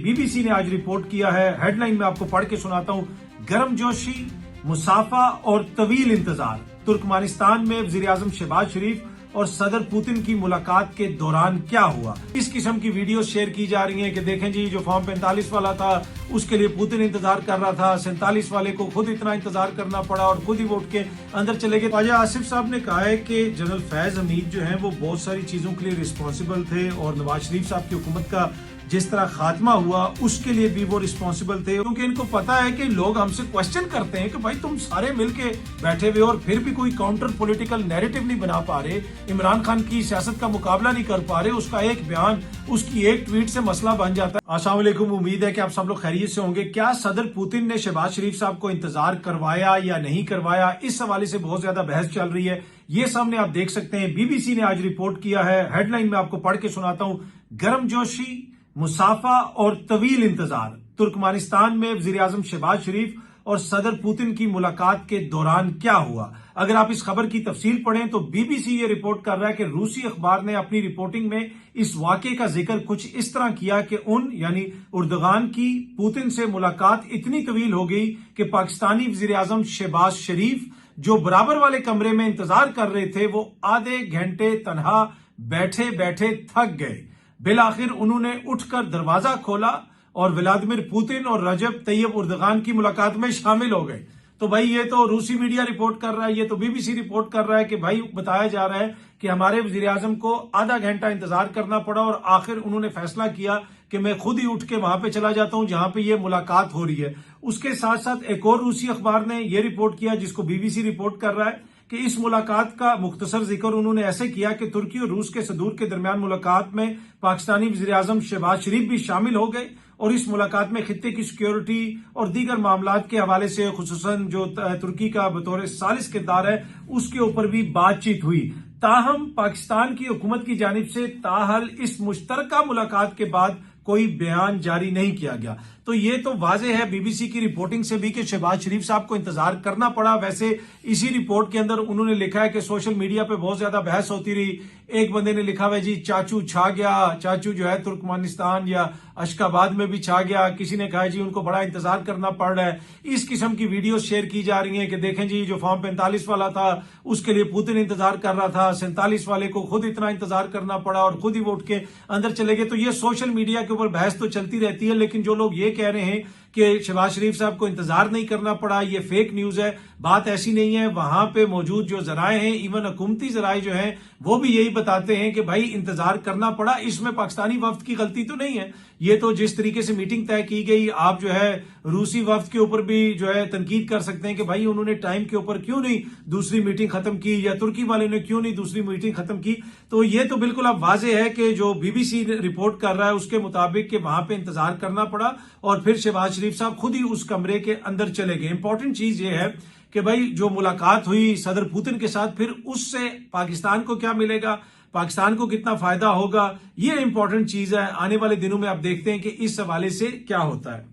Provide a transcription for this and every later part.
BBC ने आज report किया है, हेडलाइन में आपको पढ़ के सुनाता हूं। गर्मजोशी, मुसाफा और तवील इंतजार। तुर्कमेनिस्तान में वज़ीर-ए-आज़म शहबाज शरीफ और सदर पुतिन की मुलाकात के दौरान क्या हुआ, इस किस्म की वीडियो शेयर की जा रही हैं कि देखें जी, जो फॉर्म 45 वाला था उसके लिए पुतिन इंतजार कर रहा था, 47 वाले को खुद इतना इंतजार करना पड़ा और खुद ही वोट के अंदर चले गए। ख्वाजा आसिफ साहब ने कहा है कि जनरल फैज हमीद जो है वो बहुत सारी चीजों के लिए रिस्पॉन्सिबल थे और नवाज शरीफ साहब की हुकूमत का जिस तरह खात्मा हुआ उसके लिए भी वो रिस्पॉन्सिबल थे, क्योंकि इनको पता है कि लोग हमसे क्वेश्चन करते हैं कि भाई तुम सारे मिलके बैठे हुए और फिर भी कोई काउंटर पॉलिटिकल नैरेटिव नहीं बना पा रहे, इमरान खान की सियासत का मुकाबला नहीं कर पा रहे, उसका एक बयान, उसकी एक ट्वीट से मसला बन जाता है। अस्सलाम वालेकुम, उम्मीद है कि आप सब लोग खैरियत से होंगे। क्या सदर पुतिन ने शहबाज शरीफ साहब को इंतजार करवाया या नहीं करवाया, इस हवाले से बहुत ज्यादा बहस चल रही है। ये सामने आप देख सकते हैं, बीबीसी ने आज रिपोर्ट किया है, हेडलाइन में आपको पढ़ के सुनाता हूं। गर्मजोशी, मुसाफा और तवील इंतजार। तुर्कमेनिस्तान में वज़ीर-ए-आज़म शहबाज शरीफ और सदर पुतिन की मुलाकात के दौरान क्या हुआ। अगर आप इस खबर की तफसील पढ़ें तो बीबीसी ये रिपोर्ट कर रहा है कि रूसी अखबार ने अपनी रिपोर्टिंग में इस वाकये का जिक्र कुछ इस तरह किया कि यानी उर्दगान की पुतिन से मुलाकात इतनी तवील हो गई कि पाकिस्तानी वज़ीर-ए-आज़म शहबाज शरीफ जो बराबर वाले कमरे में इंतजार कर रहे थे, वो आधे घंटे तनहा बैठे बैठे थक गए। बिलाखिर उन्होंने उठकर दरवाजा खोला और व्लादिमीर पुतिन और रजब तैयब उर्दगान की मुलाकात में शामिल हो गए। तो भाई ये तो रूसी मीडिया रिपोर्ट कर रहा है, ये तो बीबीसी रिपोर्ट कर रहा है कि भाई बताया जा रहा है कि हमारे वज़ीर-ए-आज़म को आधा घंटा इंतजार करना पड़ा और आखिर उन्होंने फैसला किया कि मैं खुद ही उठ के वहां पे चला जाता हूं जहां पे ये मुलाकात हो रही है। उसके साथ साथ एक और रूसी अखबार ने यह रिपोर्ट किया, जिसको बीबीसी रिपोर्ट कर रहा है, कि इस मुलाकात का मुख्तसर जिक्र उन्होंने ऐसे किया कि तुर्की और रूस के सदूर के दरमियान मुलाकात में पाकिस्तानी वज़ीर-ए-आज़म शहबाज शरीफ भी शामिल हो गए और इस मुलाकात में खित्ते की सिक्योरिटी और दीगर मामलात के हवाले से, खुसूसन जो तुर्की का बतौर सालिस किरदार है, उसके ऊपर भी बातचीत हुई। ताहम पाकिस्तान की हुकूमत की जानिब से ताहल इस मुश्तरका मुलाकात के बाद कोई बयान जारी नहीं किया गया। तो ये तो वाज़ेह है बीबीसी की रिपोर्टिंग से भी कि शहबाज शरीफ साहब को इंतजार करना पड़ा। वैसे इसी रिपोर्ट के अंदर उन्होंने लिखा है कि सोशल मीडिया पे बहुत ज्यादा बहस होती रही। एक बंदे ने लिखा हुआ जी चाचू छा गया, चाचू जो है तुर्कमेनिस्तान या अशकाबाद में भी छा गया। किसी ने कहा जी उनको बड़ा इंतजार करना पड़ रहा है। इस किस्म की वीडियो शेयर की जा रही है कि देखें जी, जो फॉर्म 45 वाला था उसके लिए पुतिन इंतजार कर रहा था, 47 वाले को खुद इतना इंतजार करना पड़ा और खुद ही वोट के अंदर चले गए। तो ये सोशल मीडिया के ऊपर बहस तो चलती रहती है, लेकिन जो लोग ये कह रहे हैं कि शहबाज शरीफ साहब को इंतजार नहीं करना पड़ा, ये फेक न्यूज है। बात ऐसी नहीं है। वहां पे मौजूद जो जराए हैं, इवन हुकूमती जराए जो हैं, वो भी यही बताते हैं कि भाई इंतजार करना पड़ा। इसमें पाकिस्तानी वफ्द की गलती तो नहीं है। ये तो जिस तरीके से मीटिंग तय की गई, आप जो है रूसी वफ्द के ऊपर भी जो है तनकीद कर सकते हैं कि भाई उन्होंने टाइम के ऊपर क्यों नहीं दूसरी मीटिंग खत्म की, या तुर्की वाले ने क्यों नहीं दूसरी मीटिंग खत्म की। तो ये तो बिल्कुल अब वाज़ेह है कि जो बीबीसी रिपोर्ट कर रहा है उसके मुताबिक कि वहां पे इंतजार करना पड़ा और फिर शहबाज शरीफ साहब खुद ही उस कमरे के अंदर चले गए। इंपॉर्टेंट चीज ये है कि भाई जो मुलाकात हुई सदर पुतिन के साथ, फिर उससे पाकिस्तान को क्या मिलेगा, पाकिस्तान को कितना फायदा होगा, ये इंपॉर्टेंट चीज है। आने वाले दिनों में आप देखते हैं कि इस हवाले से क्या होता है।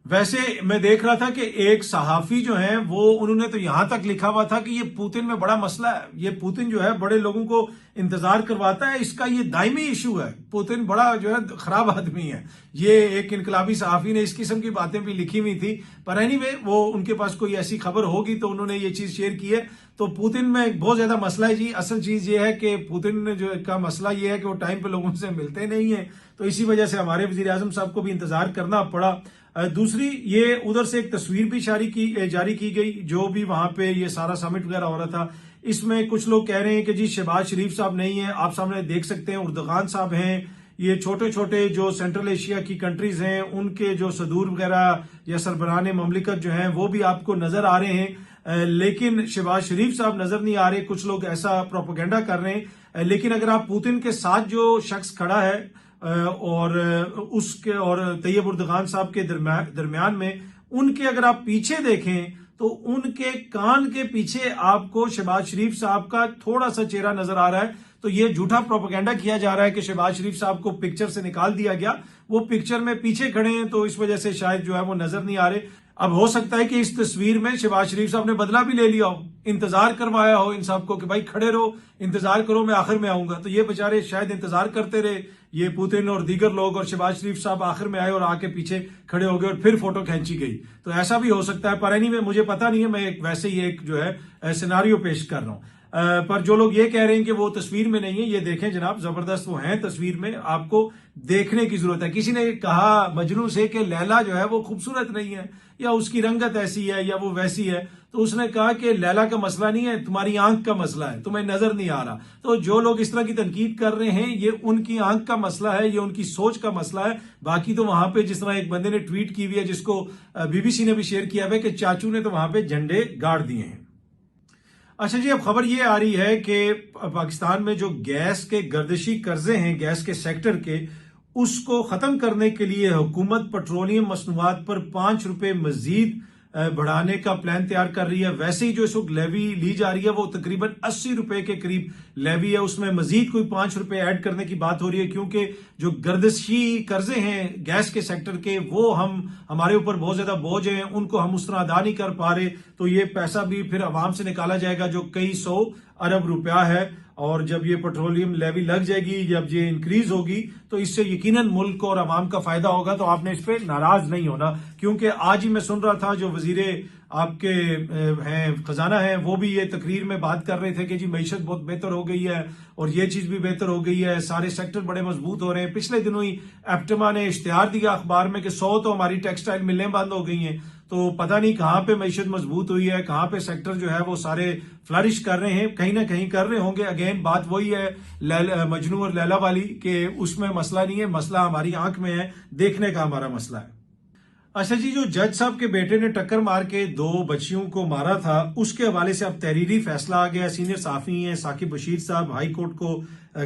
वैसे मैं देख रहा था कि एक सहाफी जो है वो उन्होंने तो यहां तक लिखा हुआ था कि ये पुतिन में बड़ा मसला है, ये पुतिन जो है बड़े लोगों को इंतजार करवाता है, इसका ये दायमी इशू है, पुतिन बड़ा जो है खराब आदमी है। ये एक इनकलाबी सहाफी ने इस किस्म की बातें भी लिखी हुई थी, पर एनीवे वो उनके पास कोई ऐसी खबर होगी तो उन्होंने ये चीज शेयर की है। तो पुतिन में बहुत ज्यादा मसला है जी। असल चीज ये है कि पुतिन जो का मसला ये है कि वो टाइम पे लोगों से मिलते नहीं है, तो इसी वजह से हमारे वज़ीर-ए-आज़म साहब को भी इंतजार करना पड़ा। दूसरी, ये उधर से एक तस्वीर भी जारी की गई जो भी वहां पे ये सारा समिट वगैरह हो रहा था। इसमें कुछ लोग कह रहे हैं कि जी शहबाज शरीफ साहब नहीं है, आप सामने देख सकते हैं उर्दगान साहब हैं। ये छोटे छोटे जो सेंट्रल एशिया की कंट्रीज हैं उनके जो सदूर वगैरह या सरबराह ममलिकत जो हैं वो भी आपको नजर आ रहे हैं, लेकिन शहबाज शरीफ साहब नजर नहीं आ रहे। कुछ लोग ऐसा प्रोपेगेंडा कर रहे हैं, लेकिन अगर आप पुतिन के साथ जो शख्स खड़ा है और उसके और तैयब उर्दगान साहब के दरमियान में, उनके अगर आप पीछे देखें तो उनके कान के पीछे आपको शहबाज शरीफ साहब का थोड़ा सा चेहरा नजर आ रहा है। तो ये झूठा प्रोपेगेंडा किया जा रहा है कि शहबाज शरीफ साहब को पिक्चर से निकाल दिया गया, वो पिक्चर में पीछे खड़े हैं तो इस वजह से शायद जो है वो नजर नहीं आ रहे। अब हो सकता है कि इस तस्वीर में शहबाज शरीफ साहब ने बदला भी ले लिया हो, इंतजार करवाया हो इन सबको कि भाई खड़े रहो, इंतजार करो, मैं आखिर में आऊंगा। तो ये बेचारे शायद इंतजार करते रहे, ये पुतिन और दीगर लोग, और शहबाज शरीफ साहब आखिर में आए और आके पीछे खड़े हो गए और फिर फोटो खींची गई। तो ऐसा भी हो सकता है, पर एनीवे मुझे पता नहीं है, मैं वैसे ही एक जो है सिनारियो पेश कर रहा हूं। पर जो लोग ये कह रहे हैं कि वो तस्वीर में नहीं है, ये देखें जनाब, जबरदस्त वो हैं तस्वीर में, आपको देखने की जरूरत है। किसी ने कहा मजनू से कि लैला जो है वो खूबसूरत नहीं है, या उसकी रंगत ऐसी है, या वो वैसी है। तो उसने कहा कि लैला का मसला नहीं है, तुम्हारी आंख का मसला है, तुम्हें नजर नहीं आ रहा। तो जो लोग इस तरह की तनकीद कर रहे हैं, ये उनकी आंख का मसला है, ये उनकी सोच का मसला है। बाकी तो वहां पे जिस तरह एक बंदे ने ट्वीट की हुई है, जिसको बीबीसी ने भी शेयर किया हुआ है, कि चाचू ने तो वहां पे झंडे गाड़ दिए हैं। अच्छा जी, अब खबर ये आ रही है कि पाकिस्तान में जो गैस के गर्दिशी कर्जे हैं, गैस के सेक्टर के, उसको खत्म करने के लिए हुकूमत पेट्रोलियम मसनूआत पर ₹5 मजीद बढ़ाने का प्लान तैयार कर रही है। वैसे ही जो इस वक्त लेवी ली जा रही है वो तकरीबन ₹80 के करीब लेवी है, उसमें मजीद कोई ₹5 ऐड करने की बात हो रही है, क्योंकि जो गर्दिशी कर्जे हैं गैस के सेक्टर के, वो हमारे ऊपर बहुत ज्यादा बोझ हैं, उनको हम उस तरह अदा नहीं कर पा रहे। तो ये पैसा भी फिर अवाम से निकाला जाएगा, जो कई 100 अरब रुपया है। और जब ये पेट्रोलियम लेवी लग जाएगी, जब ये इंक्रीज होगी, तो इससे यकीनन मुल्क और अवाम का फायदा होगा। तो आपने इस पर नाराज नहीं होना, क्योंकि आज ही मैं सुन रहा था जो वजीरे आपके हैं खजाना है, वो भी ये तकरीर में बात कर रहे थे कि जी मईशत बहुत बेहतर हो गई है और ये चीज भी बेहतर हो गई है, सारे सेक्टर बड़े मजबूत हो रहे हैं। पिछले दिनों ही एप्टमा ने इश्तिहार दिया अखबार में कि 100 तो हमारी टेक्सटाइल मिलें बंद हो गई हैं। तो पता नहीं कहां पे मईशत मजबूत हुई है, कहां पे सेक्टर जो है वो सारे फ्लरिश कर रहे हैं, कहीं ना कहीं कर रहे होंगे। अगेन बात वही है मजनू और लैला वाली, कि उसमें मसला नहीं है, मसला हमारी आंख में है, देखने का हमारा मसला है। अच्छा जी, जो जज साहब के बेटे ने टक्कर मार के 2 बच्चियों को मारा था, उसके हवाले से अब तहरीरी फैसला आ गया। सीनियर साफी हैं साकिब बशीर साहब, हाई कोर्ट को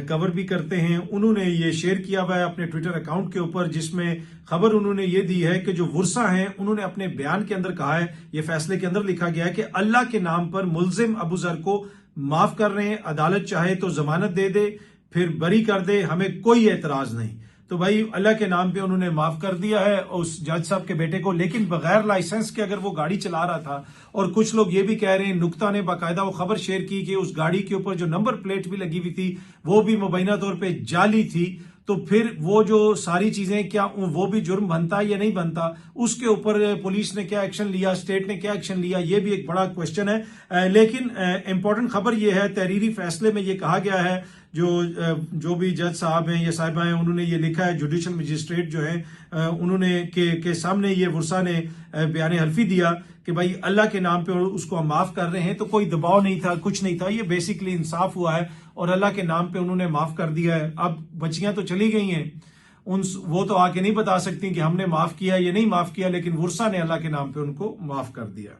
कवर भी करते हैं, उन्होंने ये शेयर किया हुआ है अपने ट्विटर अकाउंट के ऊपर, जिसमें खबर उन्होंने ये दी है कि जो वुरसा हैं, उन्होंने अपने बयान के अंदर कहा है, ये फैसले के अंदर लिखा गया है कि अल्लाह के नाम पर मुलजिम अबू जर को माफ कर रहे हैं, अदालत चाहे तो जमानत दे दे, फिर बरी कर दे, हमें कोई एतराज नहीं। तो भाई अल्लाह के नाम पे उन्होंने माफ कर दिया है उस जज साहब के बेटे को, लेकिन बगैर लाइसेंस के अगर वो गाड़ी चला रहा था। और कुछ लोग ये भी कह रहे हैं, नुक्ता ने बाकायदा वो खबर शेयर की कि उस गाड़ी के ऊपर जो नंबर प्लेट भी लगी हुई थी वो भी मुबैना तौर पे जाली थी। तो फिर वो जो सारी चीजें, क्या वो भी जुर्म बनता है या नहीं बनता, उसके ऊपर पुलिस ने क्या एक्शन लिया, स्टेट ने क्या एक्शन लिया, ये भी एक बड़ा क्वेश्चन है। लेकिन इंपॉर्टेंट खबर ये है, तहरीरी फैसले में ये कहा गया है, जो भी जज साहब हैं या साहिबा हैं, उन्होंने ये लिखा है, जुडिशल मजिस्ट्रेट जो है उन्होंने के सामने ये वुरसा ने बयान हल्फी दिया कि भाई अल्लाह के नाम पे उसको हम माफ कर रहे हैं। तो कोई दबाव नहीं था, कुछ नहीं था, ये बेसिकली इंसाफ हुआ है और अल्लाह के नाम पे उन्होंने माफ कर दिया है। अब बच्चियां तो चली गई हैं, वो तो आके नहीं बता सकती कि हमने माफ किया या नहीं माफ किया, लेकिन वुरसा ने अल्लाह के नाम पे उनको माफ कर दिया।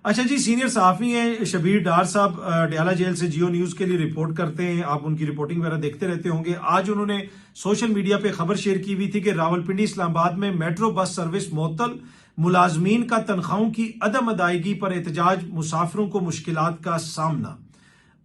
अच्छा जी, सीनियर सहाफी हैं शबीर डार साहब, डयाला जेल से जियो न्यूज के लिए रिपोर्ट करते हैं, आप उनकी रिपोर्टिंग वगैरह देखते रहते होंगे। आज उन्होंने सोशल मीडिया पे खबर शेयर की हुई थी कि रावलपिंडी इस्लामाबाद में मेट्रो बस सर्विस मुअत्तल, मुलाजमीन का तनख्वाहों की अदम अदायगी पर एहतजाज, मुसाफिरों को मुश्किलात का सामना।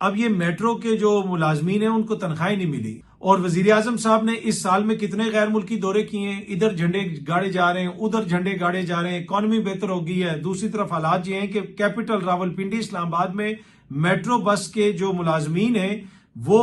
अब ये मेट्रो के जो मुलाजमीन हैं उनको तनख्वाहें नहीं मिली, और वजीर आजम साहब ने इस साल में कितने गैर मुल्की दौरे किए हैं, इधर झंडे गाड़े जा रहे हैं, उधर झंडे गाड़े जा रहे हैं, इकॉनमी बेहतर हो गई है। दूसरी तरफ हालात ये हैं कि कैपिटल रावलपिंडी इस्लामाबाद में मेट्रो बस के जो मुलाजमीन हैं वो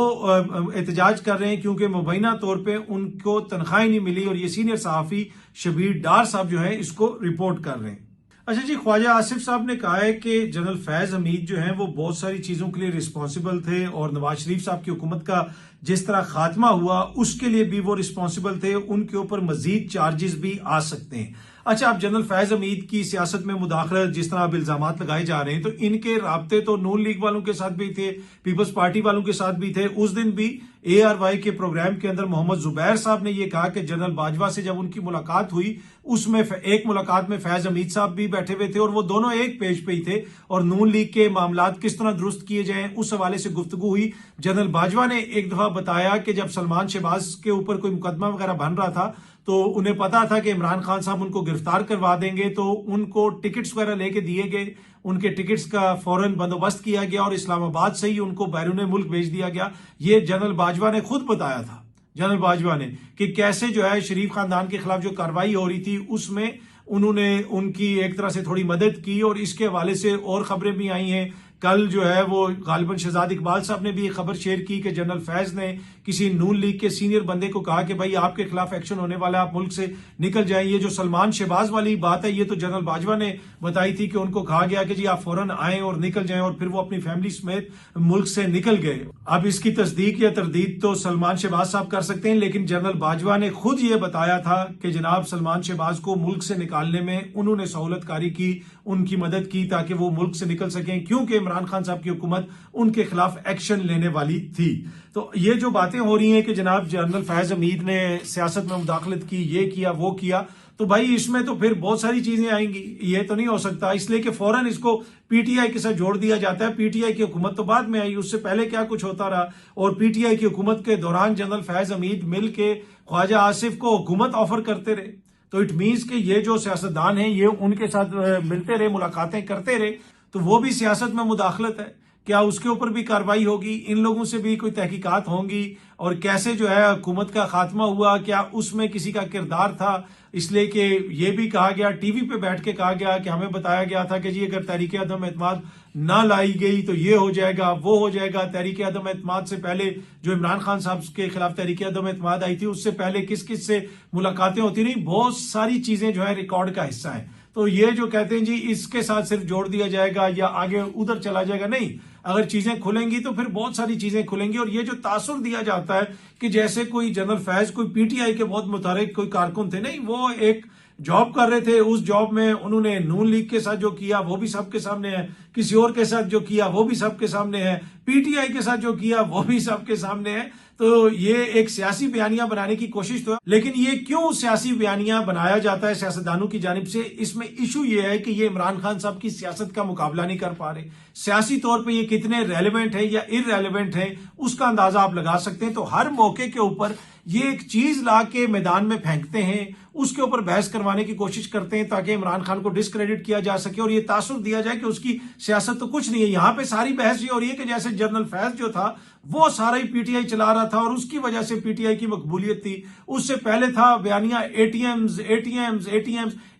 एहतजाज कर रहे हैं, क्योंकि मुबैना तौर पे उनको तनख्वाहें नहीं मिली। और ये सीनियर सहाफी शबीर डार साहब जो है इसको रिपोर्ट कर रहे हैं। अच्छा जी, ख्वाजा आसिफ साहब ने कहा है कि जनरल फैज हमीद जो हैं वो बहुत सारी चीजों के लिए रिस्पॉन्सिबल थे, और नवाज शरीफ साहब की हुकूमत का जिस तरह खात्मा हुआ उसके लिए भी वो रिस्पॉन्सिबल थे, उनके ऊपर मजीद चार्जेस भी आ सकते हैं। अच्छा, अब जनरल फैज हमीद की सियासत में मुदाखलत, जिस तरह अब इल्जाम लगाए जा रहे हैं, तो इनके राब्ते तो नून लीग वालों के साथ भी थे, पीपल्स पार्टी वालों के साथ भी थे। उस दिन भी ARY के प्रोग्राम के अंदर मोहम्मद जुबैर साहब ने यह कहा कि जनरल बाजवा से जब उनकी मुलाकात हुई, उसमें एक मुलाकात में फैज हमीद साहब भी बैठे हुए थे और वो दोनों एक पेज पे ही थे, और नून लीग के मामलात किस तरह दुरुस्त किए जाएं उस हवाले से गुफ्तगू हुई। जनरल बाजवा ने एक दफा बताया कि जब सलमान शहबाज के ऊपर कोई मुकदमा वगैरह बन रहा था तो उन्हें पता था कि इमरान खान साहब उनको गिरफ्तार करवा देंगे, तो उनको टिकट्स वगैरह लेके दिए गए, उनके टिकट्स का फौरन बंदोबस्त किया गया और इस्लामाबाद से ही उनको बैरून मुल्क भेज दिया गया। ये जनरल बाजवा ने खुद बताया था जनरल बाजवा ने, कि कैसे जो है शरीफ खानदान के खिलाफ जो कार्रवाई हो रही थी उसमें उन्होंने उनकी एक तरह से थोड़ी मदद की। और इसके हवाले से और खबरें भी आई हैं। कल जो है वो गालिबन शहजाद इकबाल साहब ने भी एक खबर शेयर की कि जनरल फैज ने किसी नून लीग के सीनियर बंदे को कहा कि भाई आपके खिलाफ एक्शन होने वाला है, आप मुल्क से निकल जाएं। ये जो सलमान शहबाज वाली बात है ये तो जनरल बाजवा ने बताई थी कि उनको कहा गया कि जी आप फौरन आए और निकल जाएं, और फिर वो अपनी फैमिली समेत मुल्क से निकल गए। अब इसकी तस्दीक या तरदीद तो सलमान शहबाज साहब कर सकते हैं, लेकिन जनरल बाजवा ने खुद ये बताया था कि जनाब सलमान शहबाज को मुल्क से निकालने में उन्होंने सहूलतकारी की, उनकी मदद की ताकि वो मुल्क से निकल सकें, क्योंकि इमरान खान साहब की हुकूमत उनके खिलाफ एक्शन लेने वाली थी। तो ये जो बातें हो रही हैं कि जनाब जनरल फैज हमीद ने सियासत में मुदाखलत की, ये किया वो किया, तो भाई इसमें तो फिर बहुत सारी चीजें आएंगी। ये तो नहीं हो सकता इसलिए कि फौरन इसको पीटीआई के साथ जोड़ दिया जाता है। पीटीआई की हुकूमत तो बाद में आई, उससे पहले क्या कुछ होता रहा। और पीटीआई की हुकूमत के दौरान जनरल फैज हमीद मिल के ख्वाजा आसिफ को हुकूमत ऑफर करते रहे। तो इट मीन्स कि ये जो सियासतदान हैं ये उनके साथ मिलते रहे, मुलाकातें करते रहे, तो वो भी सियासत में मुदाखलत है। क्या उसके ऊपर भी कार्रवाई होगी? इन लोगों से भी कोई तहकीकात होंगी? और कैसे जो है हुकूमत का खात्मा हुआ, क्या उसमें किसी का किरदार था? इसलिए कि ये भी कहा गया, टीवी पे बैठ के कहा गया कि हमें बताया गया था कि जी अगर तहरीक अदम एतमाद ना लाई गई तो ये हो जाएगा, वो हो जाएगा। तहरीक अदम एतमाद से पहले जो इमरान खान साहब के खिलाफ तहरीक अदम एतमाद आई थी उससे पहले किस किस से मुलाकातें होती रही, बहुत सारी चीजें जो है रिकॉर्ड का हिस्सा है। तो ये जो कहते हैं जी इसके साथ सिर्फ जोड़ दिया जाएगा या आगे उधर चला जाएगा, नहीं। अगर चीजें खुलेंगी तो फिर बहुत सारी चीजें खुलेंगी। और ये जो तासुर दिया जाता है कि जैसे कोई जनरल फैज कोई पीटीआई के बहुत मुतारिक कोई कारकुन थे, नहीं, वो एक जॉब कर रहे थे, उस जॉब में उन्होंने नून लीग के साथ जो किया वो भी सबके सामने है, किसी और के साथ जो किया वो भी सबके सामने है, पीटीआई के साथ जो किया वो भी सबके सामने है। तो ये एक सियासी बयानिया बनाने की कोशिश तो है, लेकिन ये क्यों सियासी बयानिया बनाया जाता है सियासतदानों की जानिब से? इसमें इशू ये है कि ये इमरान खान साहब की सियासत का मुकाबला नहीं कर पा रहे। सियासी तौर पे ये कितने रेलेवेंट है या इररेलेवेंट है उसका अंदाजा आप लगा सकते हैं। तो हर मौके के ऊपर ये एक चीज ला के मैदान में फेंकते हैं, उसके ऊपर बहस करवाने की कोशिश करते हैं ताकि इमरान खान को डिस्क्रेडिट किया जा सके और ये तासुर दिया जाए कि उसकी सियासत तो कुछ नहीं है। यहां पे सारी बहस ये हो रही है कि जैसे जनरल फैज जो था वो सारा ही पीटीआई चला रहा था और उसकी वजह से पीटीआई की मकबूलियत थी। उससे पहले था बयानिया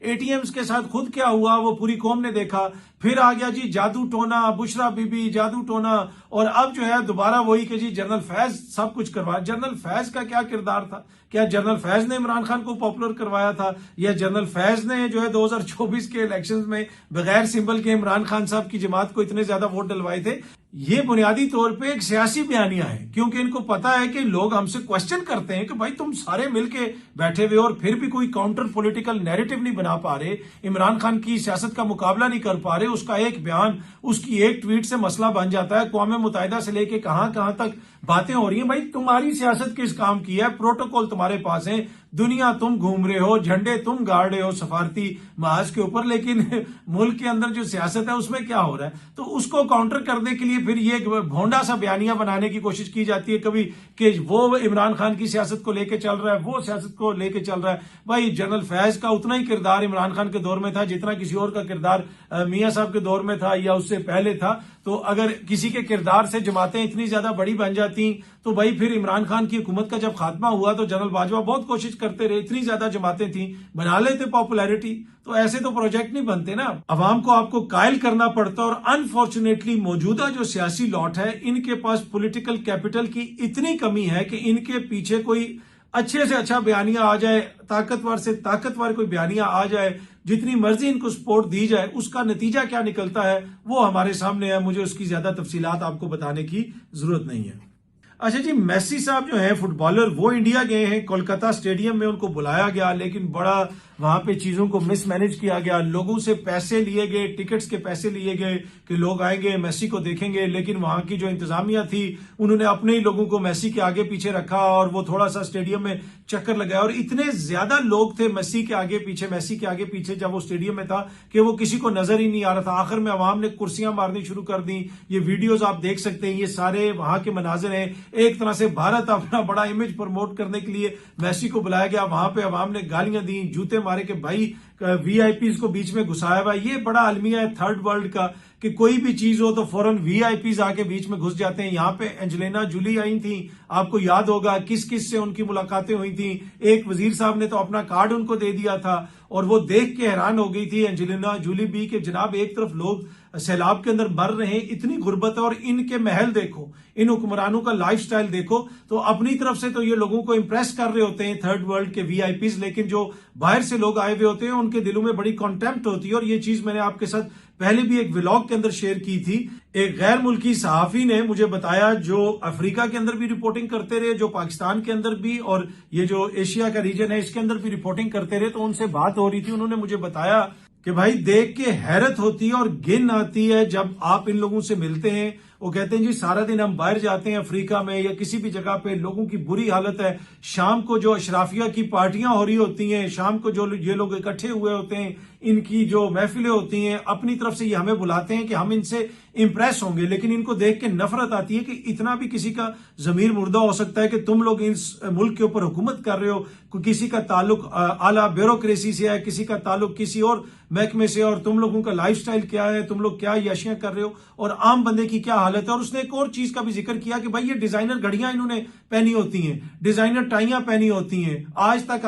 एटीएम्स के साथ खुद क्या हुआ वो पूरी कौम ने देखा। फिर आ गया जी जादू टोना, बुशरा बीबी, जादू टोना, और अब जो है दोबारा वही कि जी जनरल फैज सब कुछ करवाया। जनरल फैज का क्या किरदार था? क्या जनरल फैज ने इमरान खान को पॉपुलर करवाया था, या जनरल फैज ने जो है 2024 के इलेक्शंस में बगैर सिंबल के इमरान खान साहब की जमात को इतने ज्यादा वोट डलवाए थे? ये बुनियादी तौर पे एक सियासी बयानिया है, क्योंकि इनको पता है कि लोग हमसे क्वेश्चन करते हैं कि भाई तुम सारे मिलके बैठे हुए और फिर भी कोई काउंटर पॉलिटिकल नैरेटिव नहीं बना पा रहे, इमरान खान की सियासत का मुकाबला नहीं कर पा रहे। उसका एक बयान, उसकी एक ट्वीट से मसला बन जाता है। अक़वाम मुत्तहिदा से लेके कहां कहां तक बातें हो रही हैं। भाई तुम्हारी सियासत किस काम की है? प्रोटोकॉल तुम्हारे पास है, दुनिया तुम घूम रहे हो, झंडे तुम गाड़ रहे हो सफारती महाज के ऊपर, लेकिन मुल्क के अंदर जो सियासत है उसमें क्या हो रहा है? तो उसको काउंटर करने के लिए फिर ये भोंडा सा बयानिया बनाने की कोशिश की जाती है कभी कि वो इमरान खान की सियासत को लेके चल रहा है, वो सियासत को लेके चल रहा है। भाई जनरल फैज का उतना ही किरदार इमरान खान के दौर में था जितना किसी और का किरदार मियां साहब के दौर में था या उससे पहले था। तो अगर किसी के किरदार से जमातें इतनी ज्यादा बड़ी बन जाती तो भाई फिर इमरान खान की हुकूमत का जब खात्मा हुआ तो जनरल बाजवा बहुत कोशिश करते रहे, इतनी ज्यादा जमातें थी, बना लेते पॉपुलैरिटी। तो ऐसे तो प्रोजेक्ट नहीं बनते ना, अवाम को आपको कायल करना पड़ता। और अनफॉर्चुनेटली मौजूदा जो सियासी लॉट है इनके पास पॉलिटिकल कैपिटल की इतनी कमी है कि इनके पीछे कोई अच्छे से अच्छा बयानिया आ जाए, ताकतवर से ताकतवर कोई बयानिया आ जाए, जितनी मर्जी इनको सपोर्ट दी जाए, उसका नतीजा क्या निकलता है वो हमारे सामने है। मुझे उसकी ज्यादा तफसीलात आपको बताने की जरूरत नहीं है। अच्छा जी, मेसी साहब जो हैं फुटबॉलर, वो इंडिया गए हैं, कोलकाता स्टेडियम में उनको बुलाया गया, लेकिन बड़ा वहां पे चीजों को मिसमैनेज किया गया। लोगों से पैसे लिए गए, टिकट्स के पैसे लिए गए कि लोग आएंगे मेसी को देखेंगे, लेकिन वहां की जो इंतजामिया थी उन्होंने अपने ही लोगों को मेसी के आगे पीछे रखा और वो थोड़ा सा स्टेडियम में चक्कर लगाया। और इतने ज्यादा लोग थे मेसी के आगे पीछे जब वो स्टेडियम में था कि वो किसी को नजर ही नहीं आ रहा था। आखिर में अवाम ने कुर्सियां मारनी शुरू कर दी। ये वीडियोज आप देख सकते हैं, ये सारे वहां के मनाजिर हैं। एक तरह से भारत अपना बड़ा इमेज प्रमोट करने के लिए मेसी को बुलाया गया, वहां पे अवाम ने गालियां दी, जूते मारे के भाई वीआईपी को बीच में घुसाया हुआ। ये बड़ा अलमिया है थर्ड वर्ल्ड का कि कोई भी चीज हो तो फौरन वीआईपीज आके बीच में घुस जाते हैं। यहाँ पे एंजेलिना जूली आई थी, आपको याद होगा किस किस से उनकी मुलाकातें हुई थी। एक वजीर साहब ने तो अपना कार्ड उनको दे दिया था और वो देख के हैरान हो गई थी एंजेलिना जूली भी कि जनाब एक तरफ लोग सैलाब के अंदर मर रहे हैं, इतनी गुर्बत है, और इनके महल देखो, इन हुक्मरानों का लाइफस्टाइल देखो। तो अपनी तरफ से तो ये लोगों को इंप्रेस कर रहे होते हैं थर्ड वर्ल्ड के वीआईपीज, लेकिन जो बाहर से लोग आए हुए होते हैं उनके दिलों में बड़ी कॉन्टेम्प्ट होती है। और ये चीज मैंने आपके साथ पहले भी एक व्लॉग के अंदर शेयर की थी। एक गैर मुल्की सहाफी ने मुझे बताया, जो अफ्रीका के अंदर भी रिपोर्टिंग करते रहे, जो पाकिस्तान के अंदर भी, और ये जो एशिया का रीजन है इसके अंदर भी रिपोर्टिंग करते रहे, तो उनसे बात हो रही थी। उन्होंने मुझे बताया कि भाई देख के हैरत होती है और घिन आती है जब आप इन लोगों से मिलते हैं। वो कहते हैं जी सारा दिन हम बाहर जाते हैं अफ्रीका में या किसी भी जगह पे, लोगों की बुरी हालत है। शाम को जो अशराफिया की पार्टियां हो रही होती हैं, शाम को जो ये लोग इकट्ठे हुए होते हैं, इनकी जो महफिलें होती हैं, अपनी तरफ से ये हमें बुलाते हैं कि हम इनसे इंप्रेस होंगे, लेकिन इनको देख के नफरत आती है कि इतना भी किसी का जमीर मुर्दा हो सकता है कि तुम लोग इस मुल्क के ऊपर हुकूमत कर रहे हो, किसी का ताल्लुक आला ब्यूरोक्रेसी से है, किसी का ताल्लुक किसी और महकमे से, और तुम लोगों का लाइफस्टाइल क्या है, तुम लोग क्या याशियां कर रहे हो और आम बंदे की क्या हालत है। और उसने एक और चीज का भी जिक्र किया कि भाई ये डिजाइनर घड़ियां इन्होंने पहनी होती हैं, डिजाइनर टाइयां पहनी होती हैं। आज तक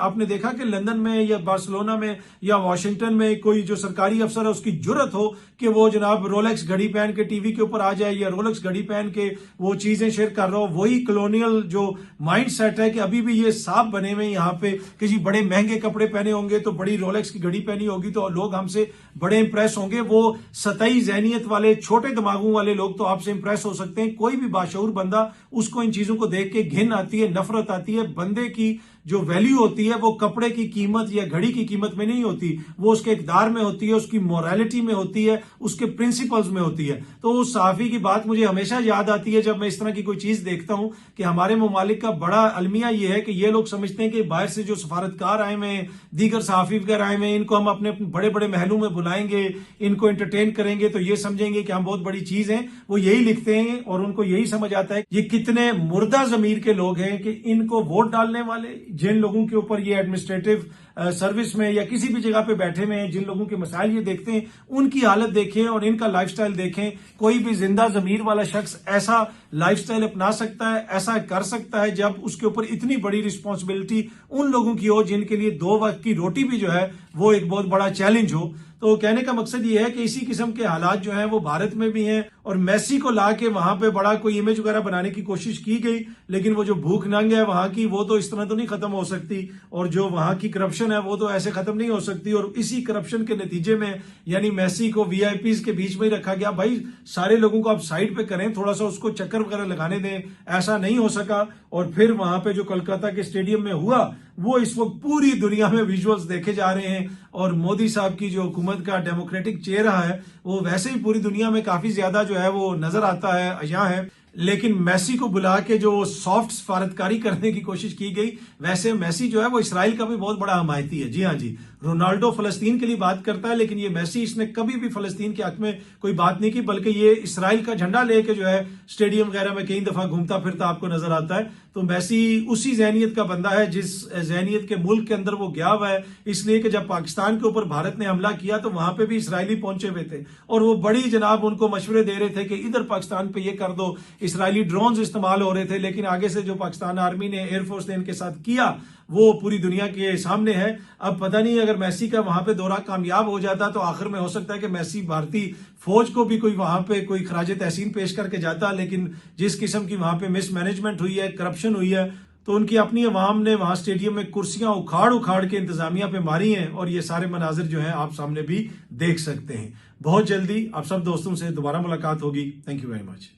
आपने देखा कि लंदन में या बार्सिलोना में या वॉशिंगटन में कोई जो सरकारी अफसर है उसकी जुर्रत हो कि वो जनाब रोलेक्स घड़ी पहन के टीवी के ऊपर आ जाए या रोलेक्स घड़ी पहन के वो चीजें शेयर कर रहा हो। वही कॉलोनियल जो माइंड सेट है कि अभी भी ये साफ बने हुए यहाँ पे कि जी बड़े महंगे कपड़े पहने होंगे तो बड़ी रोलेक्स की घड़ी पहनी होगी तो लोग हमसे बड़े इंप्रेस होंगे। वो सतही ज़हनियत वाले छोटे दिमागों वाले लोग तो आपसे इंप्रेस हो सकते हैं, कोई भी बाशऊर बंदा उसको इन चीजों को देख के घिन आती है, नफरत आती है। बंदे की जो वैल्यू होती है वो कपड़े की कीमत या घड़ी की कीमत में नहीं होती, वो उसके इक़दार में होती है, उसकी मोरालिटी में होती है, उसके प्रिंसिपल्स में होती है। तो उस सहाफी की बात मुझे हमेशा याद आती है जब मैं इस तरह की कोई चीज देखता हूं कि हमारे ममालिक का बड़ा अलमिया ये है कि ये लोग समझते हैं कि बाहर से जो सफारतकार आए हुए हैं, दीगर सहाफी वगैरह आए हुए हैं, इनको हम अपने बड़े बड़े महलों में बुलाएंगे, इनको एंटरटेन करेंगे तो ये समझेंगे कि हम बहुत बड़ी चीज हैं। वो यही लिखते हैं और उनको यही समझ आता है ये कितने मुर्दा जमीर के लोग हैं कि इनको वोट डालने वाले, जिन लोगों के ऊपर ये एडमिनिस्ट्रेटिव सर्विस में या किसी भी जगह पे बैठे हुए हैं, जिन लोगों के मसाइल ये देखते हैं, उनकी हालत देखें और इनका लाइफस्टाइल देखें। कोई भी जिंदा जमीर वाला शख्स ऐसा लाइफस्टाइल अपना सकता है, ऐसा कर सकता है जब उसके ऊपर इतनी बड़ी रिस्पॉन्सिबिलिटी उन लोगों की हो जिनके लिए 2 वक्त की रोटी भी जो है वो एक बहुत बड़ा चैलेंज हो। तो कहने का मकसद ये है कि इसी किस्म के हालात जो हैं वो भारत में भी हैं, और मेसी को ला के वहां पे बड़ा कोई इमेज वगैरह बनाने की कोशिश की गई, लेकिन वो जो भूख नंग है वहां की वो तो इस तरह तो नहीं खत्म हो सकती, और जो वहां की करप्शन है वो तो ऐसे खत्म नहीं हो सकती। और इसी करप्शन के नतीजे में यानी मेसी को वीआईपीज के बीच में ही रखा गया। भाई सारे लोगों को आप साइड पे करें, थोड़ा सा उसको चक्कर वगैरह लगाने दें, ऐसा नहीं हो सका। और फिर वहां पे जो कोलकाता के स्टेडियम में हुआ वो इस वक्त पूरी दुनिया में विजुअल्स देखे जा रहे हैं, और मोदी साहब की जो हुकूमत का डेमोक्रेटिक चेहरा है वो वैसे ही पूरी दुनिया में काफी ज्यादा जो है वो नजर आता है, अया है। लेकिन मेसी को बुला के जो सॉफ्ट सफारतकारी करने की कोशिश की गई, वैसे मेसी जो है वो इसराइल का भी बहुत बड़ा हमायती है। जी हाँ जी, रोनाल्डो फलस्तीन के लिए बात करता है, लेकिन ये मेसी इसने कभी भी फलस्तीन के हक में कोई बात नहीं की, बल्कि ये इसराइल का झंडा लेके जो है स्टेडियम वगैरह में कई दफा घूमता फिरता आपको नजर आता है। तो मेसी उसी जहनियत का बंदा है जिस जहनियत के मुल्क के अंदर वो गया हुआ है, इसलिए कि जब पाकिस्तान के ऊपर भारत ने हमला किया तो वहां पे भी इसराइली पहुंचे हुए थे और वो बड़ी जनाब उनको मशवरे दे रहे थे कि इधर पाकिस्तान पे ये कर दो। इसराइली ड्रोन्स इस्तेमाल हो रहे थे, लेकिन आगे से जो पाकिस्तान आर्मी ने, एयरफोर्स ने इनके साथ किया वो पूरी दुनिया के सामने है। अब पता नहीं अगर मेसी का वहां पे दौरा कामयाब हो जाता तो आखिर में हो सकता है कि मेसी भारतीय फौज को भी कोई वहां पे कोई खराजे तहसीन पेश करके जाता, लेकिन जिस किस्म की वहां पे मिसमैनेजमेंट हुई है, करप्शन हुई है, तो उनकी अपनी अवाम ने वहां स्टेडियम में कुर्सियां उखाड़ उखाड़ के इंतजामिया पे मारी हैं, और ये सारे मनाजिर जो है आप सामने भी देख सकते हैं। बहुत जल्दी आप सब दोस्तों से दोबारा मुलाकात होगी। Thank you very much.